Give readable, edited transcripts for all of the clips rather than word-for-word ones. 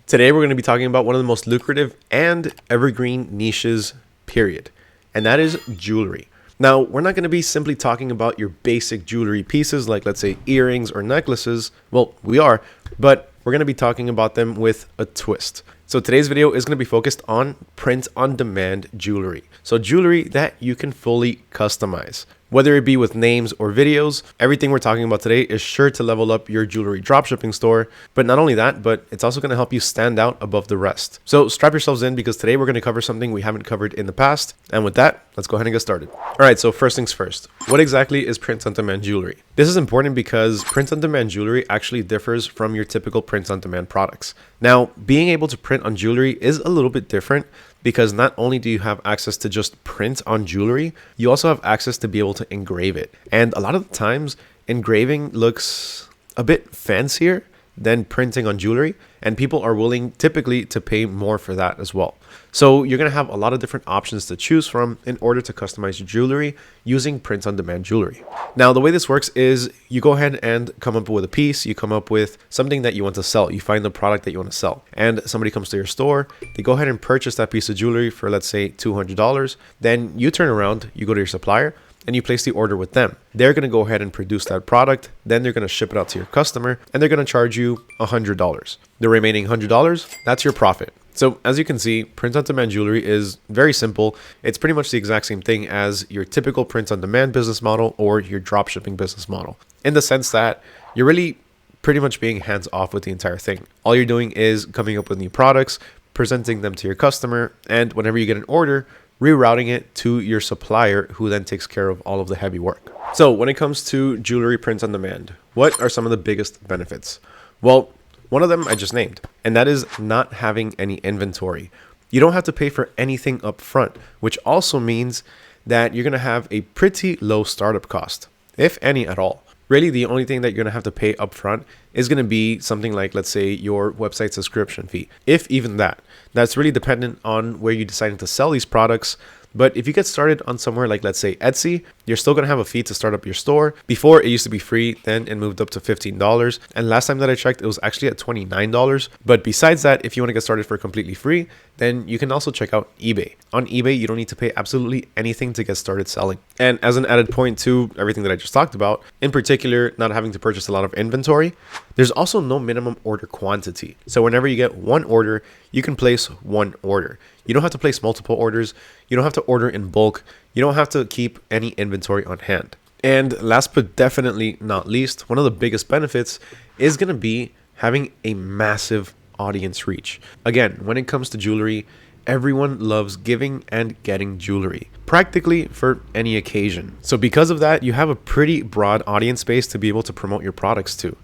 Today we're going to be talking about one of the most lucrative and evergreen niches, period. And that is jewelry. Now, we're not going to be simply talking about your basic jewelry pieces like, let's say, earrings or necklaces. Well, we are, but we're going to be talking about them with a twist. So today's video is going to be focused on print-on-demand jewelry. So jewelry that you can fully customize. Whether it be with names or videos, everything we're talking about today is sure to level up your jewelry dropshipping store. But not only that, but it's also going to help you stand out above the rest. So strap yourselves in because today we're going to cover something we haven't covered in the past. And with that, let's go ahead and get started. All right, so first things first. What exactly is print-on-demand jewelry? This is important because print-on-demand jewelry actually differs from your typical print-on-demand products. Now, being able to print on jewelry is a little bit different because not only do you have access to just print on jewelry, you also have access to be able to engrave it. And a lot of the times, engraving looks a bit fancier than printing on jewelry, and people are willing typically to pay more for that as well. So you're going to have a lot of different options to choose from in order to customize your jewelry using print-on-demand jewelry. Now, the way this works is you go ahead and come up with a piece, you come up with something that you want to sell, you find the product that you want to sell, and somebody comes to your store, they go ahead and purchase that piece of jewelry for, let's say, $200. Then you turn around, you go to your supplier, and you place the order with them. They're going to go ahead and produce that product. Then they're going to ship it out to your customer and they're going to charge you $100. The remaining $100, that's your profit. So as you can see, print-on-demand jewelry is very simple. It's pretty much the exact same thing as your typical print-on-demand business model or your dropshipping business model, in the sense that you're really pretty much being hands-off with the entire thing. All you're doing is coming up with new products, presenting them to your customer, and whenever you get an order, rerouting it to your supplier, who then takes care of all of the heavy work. So when it comes to jewelry print on demand, what are some of the biggest benefits? Well, one of them I just named, and that is not having any inventory. You don't have to pay for anything up front, which also means that you're going to have a pretty low startup cost, if any at all. Really, the only thing that you're going to have to pay up front is going to be something like, let's say, your website subscription fee, if even that. That's really dependent on where you decided to sell these products. But if you get started on somewhere like, let's say, Etsy, you're still going to have a fee to start up your store. Before, it used to be free, then it moved up to $15. And last time that I checked, it was actually at $29. But besides that, if you want to get started for completely free, then you can also check out eBay. On eBay, you don't need to pay absolutely anything to get started selling. And as an added point to everything that I just talked about, in particular, not having to purchase a lot of inventory, there's also no minimum order quantity. So whenever you get one order, you can place one order. You don't have to place multiple orders. You don't have to order in bulk. You don't have to keep any inventory on hand. And last but definitely not least, one of the biggest benefits is going to be having a massive audience reach. Again, when it comes to jewelry, everyone loves giving and getting jewelry, practically for any occasion. So because of that, you have a pretty broad audience base to be able to promote your products to.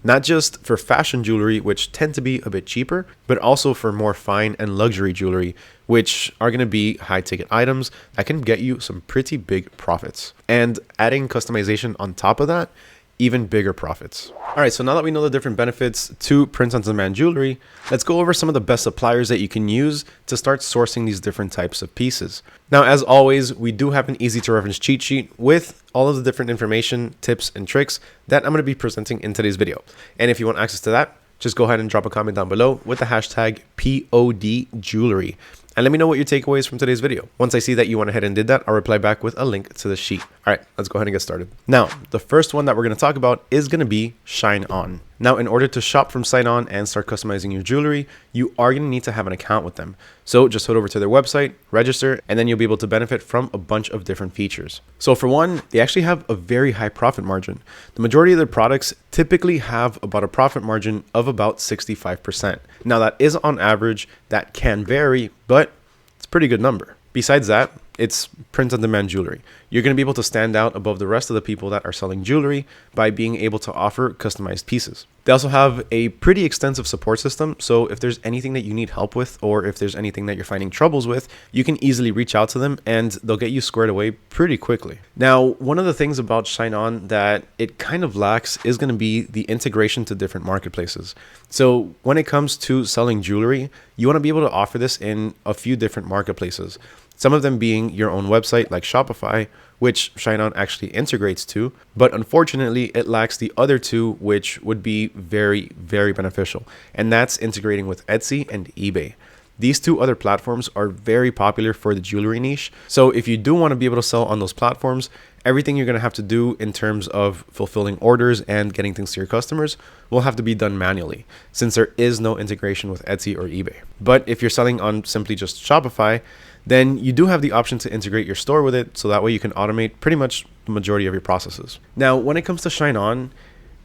Not just for fashion jewelry, which tend to be a bit cheaper, but also for more fine and luxury jewelry, which are going to be high ticket items that can get you some pretty big profits. And adding customization on top of that, even bigger profits. All right, so now that we know the different benefits to print-on-demand jewelry, let's go over some of the best suppliers that you can use to start sourcing these different types of pieces. Now, as always, we do have an easy-to-reference cheat sheet with all of the different information, tips, and tricks that I'm going to be presenting in today's video. And if you want access to that, just go ahead and drop a comment down below with the hashtag #PODJewelry. And let me know what your takeaways from today's video. Once I see that you went ahead and did that, I'll reply back with a link to the sheet. All right, let's go ahead and get started. Now, the first one that we're going to talk about is going to be ShineOn. Now, in order to shop from ShineOn and start customizing your jewelry, you are going to need to have an account with them. So just head over to their website, register, and then you'll be able to benefit from a bunch of different features. So for one, they actually have a very high profit margin. The majority of their products typically have about a profit margin of about 65%. Now, that is on average, that can vary, but it's a pretty good number. Besides that, it's print-on-demand jewelry. You're going to be able to stand out above the rest of the people that are selling jewelry by being able to offer customized pieces. They also have a pretty extensive support system, so if there's anything that you need help with, or if there's anything that you're finding troubles with, you can easily reach out to them and they'll get you squared away pretty quickly. Now, one of the things about ShineOn that it kind of lacks is going to be the integration to different marketplaces. So when it comes to selling jewelry, you want to be able to offer this in a few different marketplaces. Some of them being your own website like Shopify, which ShineOn actually integrates to, but unfortunately it lacks the other two, which would be very, very beneficial. And that's integrating with Etsy and eBay. These two other platforms are very popular for the jewelry niche. So if you do want to be able to sell on those platforms, everything you're going to have to do in terms of fulfilling orders and getting things to your customers will have to be done manually, since there is no integration with Etsy or eBay. But if you're selling on simply just Shopify, then you do have the option to integrate your store with it, so that way you can automate pretty much the majority of your processes. Now, when it comes to ShineOn,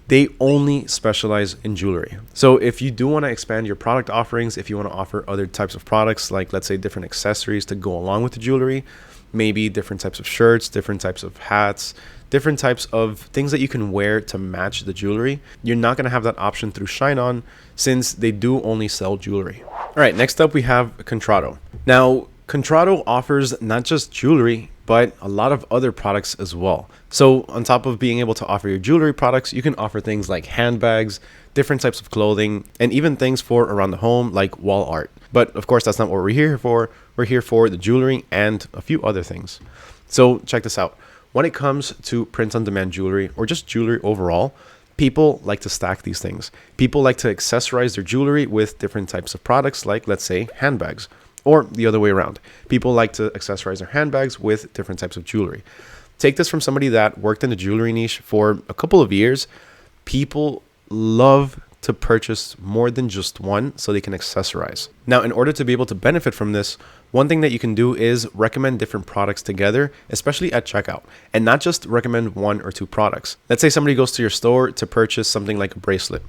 they only specialize in jewelry. So if you do want to expand your product offerings, if you want to offer other types of products, like let's say different accessories to go along with the jewelry, maybe different types of shirts, different types of hats, different types of things that you can wear to match the jewelry, you're not going to have that option through ShineOn, since they do only sell jewelry. All right, next up we have Contrado. Now, Contrado offers not just jewelry, but a lot of other products as well. So on top of being able to offer your jewelry products, you can offer things like handbags, different types of clothing, and even things for around the home like wall art. But of course, that's not what we're here for. We're here for the jewelry and a few other things. So check this out. When it comes to print-on-demand jewelry, or just jewelry overall, people like to stack these things. People like to accessorize their jewelry with different types of products, like let's say handbags. Or the other way around. People like to accessorize their handbags with different types of jewelry. Take this from somebody that worked in the jewelry niche for a couple of years. People love to purchase more than just one so they can accessorize. Now, in order to be able to benefit from this, one thing that you can do is recommend different products together, especially at checkout, and not just recommend one or two products. Let's say somebody goes to your store to purchase something like a bracelet.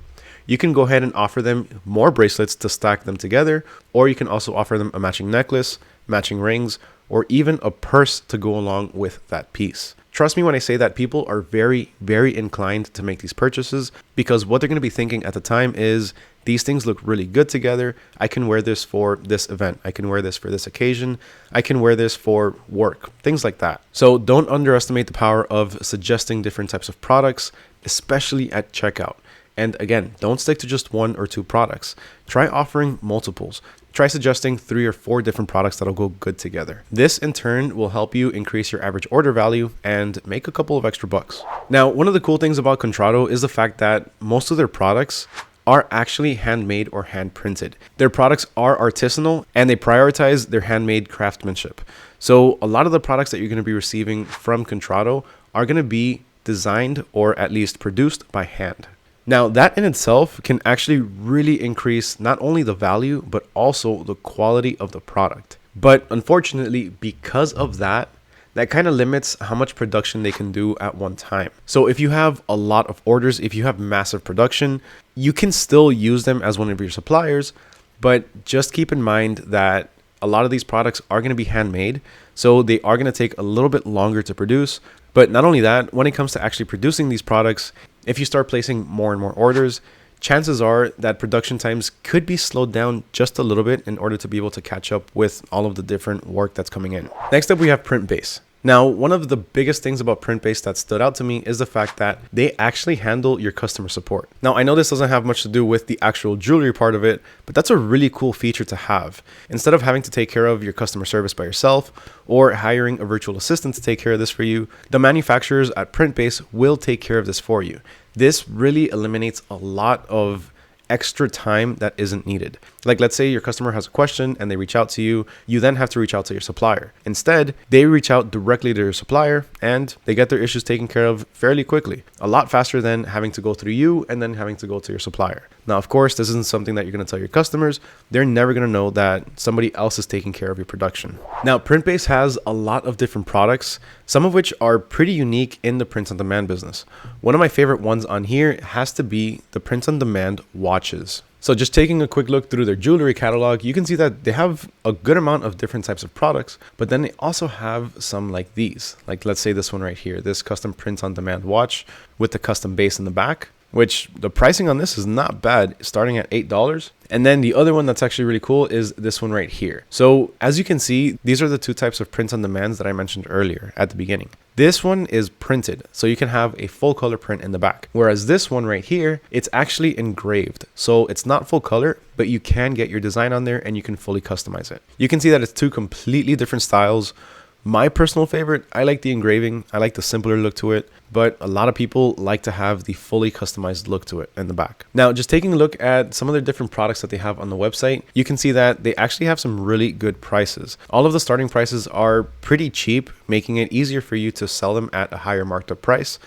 You can go ahead and offer them more bracelets to stack them together, or you can also offer them a matching necklace, matching rings, or even a purse to go along with that piece. Trust me when I say that people are very, very inclined to make these purchases, because what they're going to be thinking at the time is, these things look really good together. I can wear this for this event. I can wear this for this occasion. I can wear this for work, things like that. So don't underestimate the power of suggesting different types of products, especially at checkout. And again, don't stick to just one or two products. Try offering multiples. Try suggesting 3 or 4 different products that'll go good together. This in turn will help you increase your average order value and make a couple of extra bucks. Now, one of the cool things about Contrado is the fact that most of their products are actually handmade or hand printed. Their products are artisanal and they prioritize their handmade craftsmanship. So a lot of the products that you're going to be receiving from Contrado are going to be designed or at least produced by hand. Now, that in itself can actually really increase not only the value, but also the quality of the product. But unfortunately, because of that, that kind of limits how much production they can do at one time. So if you have a lot of orders, if you have massive production, you can still use them as one of your suppliers, but just keep in mind that a lot of these products are going to be handmade, so they are going to take a little bit longer to produce. But not only that, when it comes to actually producing these products, if you start placing more and more orders, chances are that production times could be slowed down just a little bit in order to be able to catch up with all of the different work that's coming in. Next up, we have PrintBase. Now, one of the biggest things about PrintBase that stood out to me is the fact that they actually handle your customer support. Now, I know this doesn't have much to do with the actual jewelry part of it, but that's a really cool feature to have. Instead of having to take care of your customer service by yourself or hiring a virtual assistant to take care of this for you, the manufacturers at PrintBase will take care of this for you. This really eliminates a lot of extra time that isn't needed. Like, let's say your customer has a question and they reach out to you, you then have to reach out to your supplier. Instead, they reach out directly to your supplier and they get their issues taken care of fairly quickly, a lot faster than having to go through you and then having to go to your supplier. Now, of course, this isn't something that you're going to tell your customers. They're never going to know that somebody else is taking care of your production. Now, PrintBase has a lot of different products, some of which are pretty unique in the print-on-demand business. One of my favorite ones on here has to be the print-on-demand watches. So just taking a quick look through their jewelry catalog, you can see that they have a good amount of different types of products, but then they also have some like these. Like, let's say this one right here, this custom print-on-demand watch with the custom base in the back. which the pricing on this is not bad, starting at $8. And then the other one that's actually really cool is this one right here. So as you can see, these are the two types of print on demands that I mentioned earlier at the beginning. This one is printed, so you can have a full color print in the back. Whereas this one right here, it's actually engraved. So it's not full color, but you can get your design on there and you can fully customize it. You can see that it's two completely different styles. My personal favorite, I like the engraving. I like the simpler look to it, but a lot of people like to have the fully customized look to it in the back. Now, just taking a look at some of the different products that they have on the website, you can see that they actually have some really good prices. All of the starting prices are pretty cheap, making it easier for you to sell them at a higher marked up price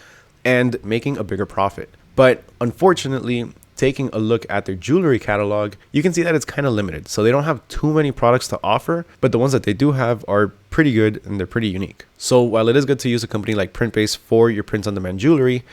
and making a bigger profit. But unfortunately, taking a look at their jewelry catalog, you can see that it's kind of limited. So they don't have too many products to offer, but the ones that they do have are pretty good and they're pretty unique. So while it is good to use a company like PrintBase for your print on demand jewelry,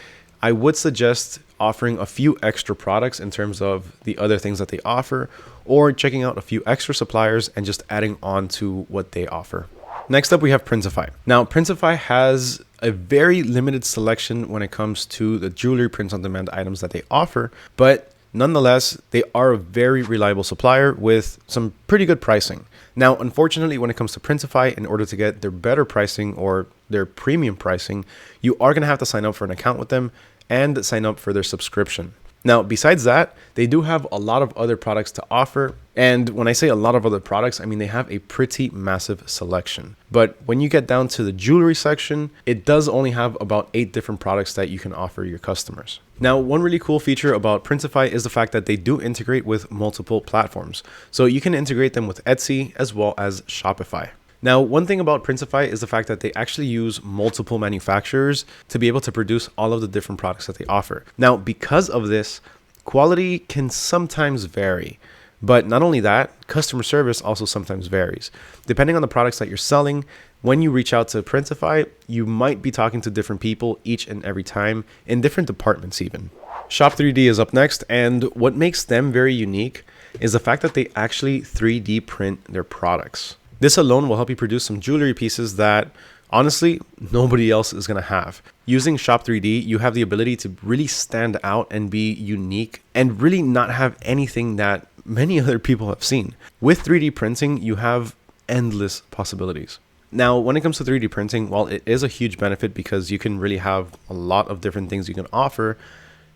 I would suggest offering a few extra products in terms of the other things that they offer, or checking out a few extra suppliers and just adding on to what they offer. Next up, we have Printify. Now, Printify has a very limited selection when it comes to the jewelry print on demand items that they offer, but nonetheless, they are a very reliable supplier with some pretty good pricing. Now, unfortunately, when it comes to Printify, in order to get their better pricing or their premium pricing, you are going to have to sign up for an account with them and sign up for their subscription. Now, besides that, they do have a lot of other products to offer. And when I say a lot of other products, I mean they have a pretty massive selection. But when you get down to the jewelry section, it does only have about 8 different products that you can offer your customers. Now, one really cool feature about Printify is the fact that they do integrate with multiple platforms. So you can integrate them with Etsy as well as Shopify. Now, one thing about Printify is the fact that they actually use multiple manufacturers to be able to produce all of the different products that they offer. Now, because of this, quality can sometimes vary. But not only that, customer service also sometimes varies. Depending on the products that you're selling, when you reach out to Printify, you might be talking to different people each and every time in different departments even. Shop 3D is up next, and what makes them very unique is the fact that they actually 3D print their products. This alone will help you produce some jewelry pieces that honestly nobody else is going to have. Using Shop 3D, you have the ability to really stand out and be unique and really not have anything that many other people have seen. With 3D printing, you have endless possibilities. Now, when it comes to 3D printing, while it is a huge benefit because you can really have a lot of different things you can offer,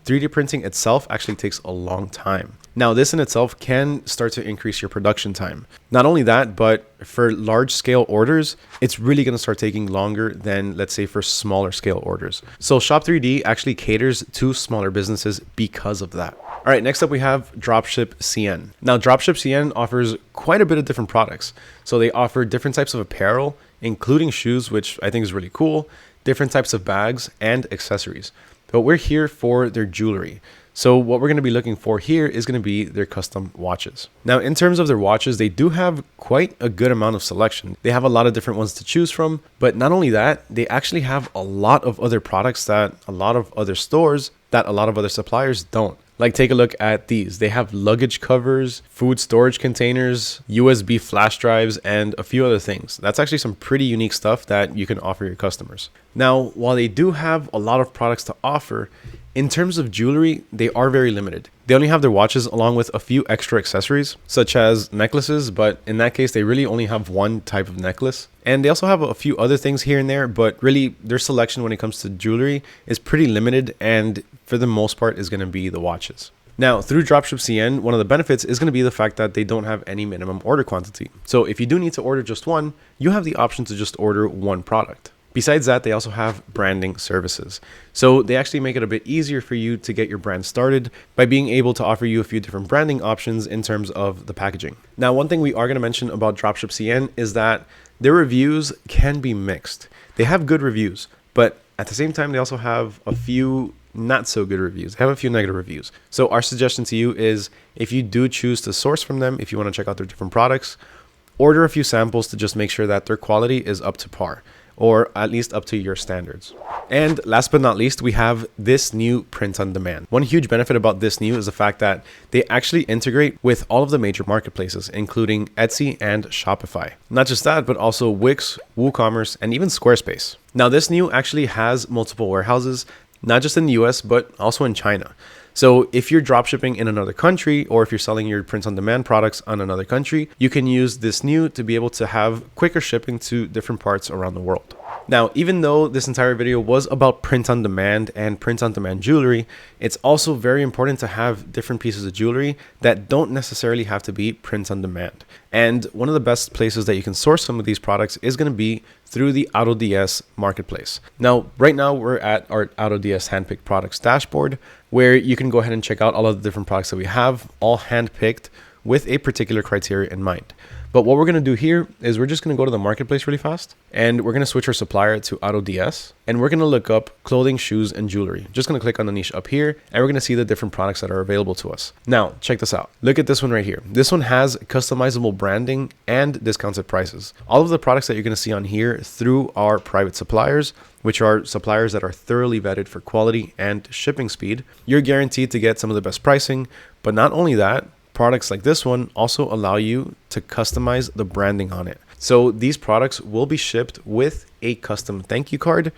3D printing itself actually takes a long time. Now, this in itself can start to increase your production time. Not only that, but for large scale orders, it's really going to start taking longer than, let's say, for smaller scale orders. So Shop 3D actually caters to smaller businesses because of that. All right, next up we have DropShipCN. Now, DropShipCN offers quite a bit of different products. So they offer different types of apparel, including shoes, which I think is really cool, different types of bags and accessories. But we're here for their jewelry. So what we're going to be looking for here is going to be their custom watches. Now, in terms of their watches, they do have quite a good amount of selection. They have a lot of different ones to choose from, but not only that, they actually have a lot of other products that a lot of other stores, that a lot of other suppliers don't. Like, take a look at these. They have luggage covers, food storage containers, USB flash drives, and a few other things. That's actually some pretty unique stuff that you can offer your customers. Now, while they do have a lot of products to offer, in terms of jewelry, they are very limited. They only have their watches along with a few extra accessories, such as necklaces, but in that case, they really only have one type of necklace. And they also have a few other things here and there, but really their selection when it comes to jewelry is pretty limited, and for the most part is going to be the watches. Now, through DropShipCN, one of the benefits is going to be the fact that they don't have any minimum order quantity. So if you do need to order just one, you have the option to just order one product. Besides that, they also have branding services. So they actually make it a bit easier for you to get your brand started by being able to offer you a few different branding options in terms of the packaging. Now, one thing we are going to mention about DropShipCN is that their reviews can be mixed. They have good reviews, but at the same time, they also have a few not so good reviews. They have a few negative reviews. So our suggestion to you is, if you do choose to source from them, if you want to check out their different products, order a few samples to just make sure that their quality is up to par, or at least up to your standards. And last but not least, we have ThisNew print on demand. One huge benefit about ThisNew is the fact that they actually integrate with all of the major marketplaces, including Etsy and Shopify. Not just that, but also Wix, WooCommerce, and even Squarespace. Now, ThisNew actually has multiple warehouses, not just in the US, but also in China. So if you're dropshipping in another country, or if you're selling your print on demand products on another country, you can use ThisNew to be able to have quicker shipping to different parts around the world. Now, even though this entire video was about print on demand and print on demand jewelry, it's also very important to have different pieces of jewelry that don't necessarily have to be print on demand. And one of the best places that you can source some of these products is going to be through the AutoDS Marketplace. Now, right now we're at our AutoDS handpicked products dashboard, where you can go ahead and check out all of the different products that we have, all handpicked with a particular criteria in mind. But what we're going to do here is we're just going to go to the marketplace really fast, and we're going to switch our supplier to AutoDS, and we're going to look up clothing, shoes, and jewelry. Just going to click on the niche up here, and we're going to see the different products that are available to us. Now, check this out. Look at this one right here. This one has customizable branding and discounted prices. All of the products that you're going to see on here through our private suppliers, which are suppliers that are thoroughly vetted for quality and shipping speed, you're guaranteed to get some of the best pricing. But not only that, products like this one also allow you to customize the branding on it. So these products will be shipped with a custom thank you card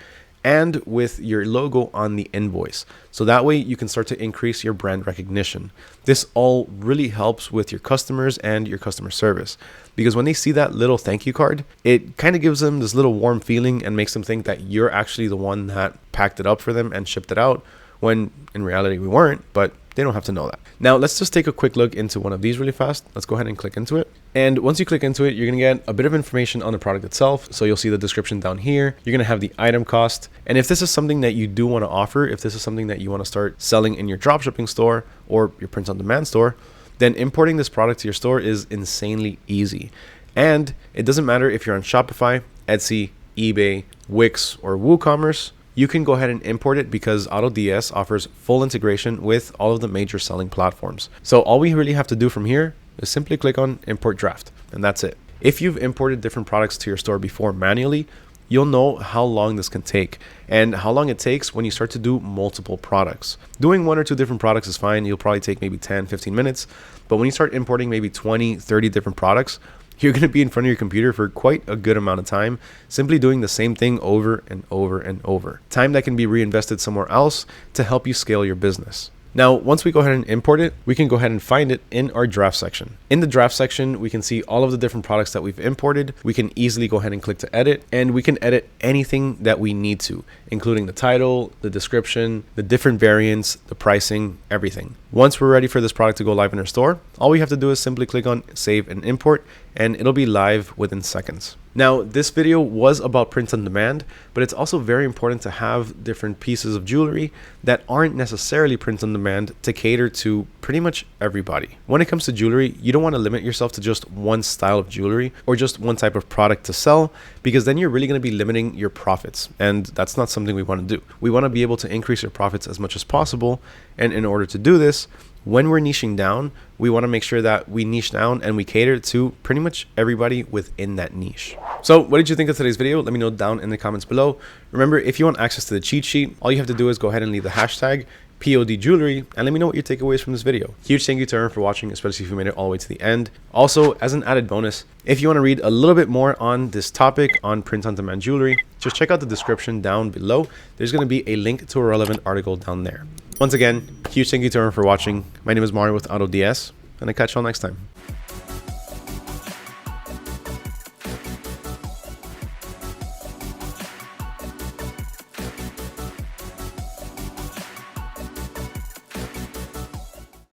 and with your logo on the invoice. So that way you can start to increase your brand recognition. This all really helps with your customers and your customer service, because when they see that little thank you card, it kind of gives them this little warm feeling and makes them think that you're actually the one that packed it up for them and shipped it out, when in reality we weren't, but they don't have to know that. Now, let's just take a quick look into one of these really fast. Let's go ahead and click into it. And once you click into it, you're going to get a bit of information on the product itself. So you'll see the description down here. You're going to have the item cost. And if this is something that you do want to offer, if this is something that you want to start selling in your dropshipping store or your print on demand store, then importing this product to your store is insanely easy. And it doesn't matter if you're on Shopify, Etsy, eBay, Wix, or WooCommerce. You can go ahead and import it because AutoDS offers full integration with all of the major selling platforms. So all we really have to do from here is simply click on import draft, and that's it. If you've imported different products to your store before manually, you'll know how long this can take and how long it takes when you start to do multiple products. Doing 1 or 2 different products is fine. You'll probably take maybe 10, 15 minutes. But when you start importing maybe 20, 30 different products, you're going to be in front of your computer for quite a good amount of time, simply doing the same thing over and over and over. Time that can be reinvested somewhere else to help you scale your business. Now, once we go ahead and import it, we can go ahead and find it in our draft section. In the draft section, we can see all of the different products that we've imported. We can easily go ahead and click to edit, and we can edit anything that we need to, including the title, the description, the different variants, the pricing, everything. Once we're ready for this product to go live in our store, all we have to do is simply click on save and import, and it'll be live within seconds. Now, this video was about print on demand, but it's also very important to have different pieces of jewelry that aren't necessarily print on demand to cater to pretty much everybody. When it comes to jewelry, you don't want to limit yourself to just one style of jewelry or just one type of product to sell, because then you're really going to be limiting your profits. And that's not something we want to do. We want to be able to increase your profits as much as possible. And in order to do this, when we're niching down, we want to make sure that we niche down and we cater to pretty much everybody within that niche. So what did you think of today's video? Let me know down in the comments below. Remember, if you want access to the cheat sheet, all you have to do is go ahead and leave the hashtag #PODJewelry and let me know what your takeaways from this video. Huge thank you to everyone for watching, especially if you made it all the way to the end. Also, as an added bonus, if you want to read a little bit more on this topic on print on demand jewelry, just check out the description down below. There's going to be a link to a relevant article down there. Once again, huge thank you to everyone for watching. My name is Mario with AutoDS, and I'll catch you all next time.